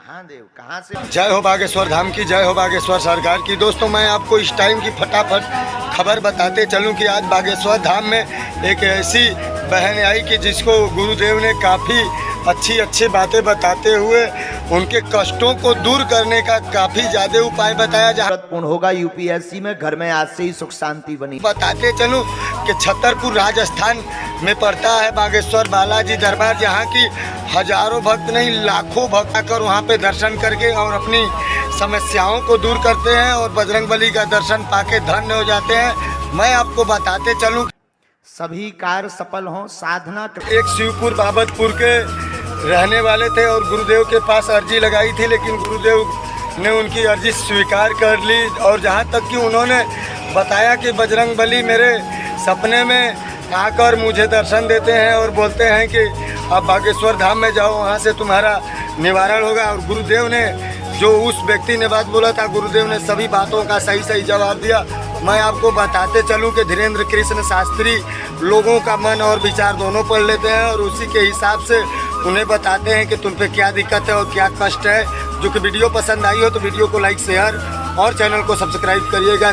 महादेव कहाँ से। जय हो बागेश्वर धाम की, जय हो बागेश्वर सरकार की। दोस्तों मैं आपको इस टाइम की फटाफट खबर बताते चलूं कि आज बागेश्वर धाम में एक ऐसी बहन आई कि जिसको गुरुदेव ने काफ़ी अच्छी बातें बताते हुए उनके कष्टों को दूर करने का काफ़ी ज़्यादा उपाय बताया। जहाँ पूर्ण होगा यूपीएससी में, घर में आज से ही सुख शांति बनी। बताते चलूं कि छतरपुर राजस्थान में पड़ता है बागेश्वर बालाजी दरबार, जहाँ की हजारों भक्त नहीं लाखों भक्त आकर वहाँ पे दर्शन करके और अपनी समस्याओं को दूर करते हैं और बजरंगबली का दर्शन पाके धन्य हो जाते हैं। मैं आपको बताते चलूं सभी कार्य सफल हों, साधना एक शिवपुर बाबतपुर के रहने वाले थे और गुरुदेव के पास अर्जी लगाई थी, लेकिन गुरुदेव ने उनकी अर्जी स्वीकार कर ली। और जहाँ तक कि उन्होंने बताया कि बजरंगबली मेरे सपने में आकर मुझे दर्शन देते हैं और बोलते हैं कि आप बागेश्वर धाम में जाओ, वहाँ से तुम्हारा निवारण होगा। और गुरुदेव ने जो उस व्यक्ति ने बात बोला था, गुरुदेव ने सभी बातों का सही जवाब दिया। मैं आपको बताते चलूं कि धीरेन्द्र कृष्ण शास्त्री लोगों का मन और विचार दोनों पढ़ लेते हैं और उसी के हिसाब से उन्हें बताते हैं कि तुम पे क्या दिक्कत है और क्या कष्ट है। जो कि वीडियो पसंद आई हो तो वीडियो को लाइक शेयर और चैनल को सब्सक्राइब करिएगा।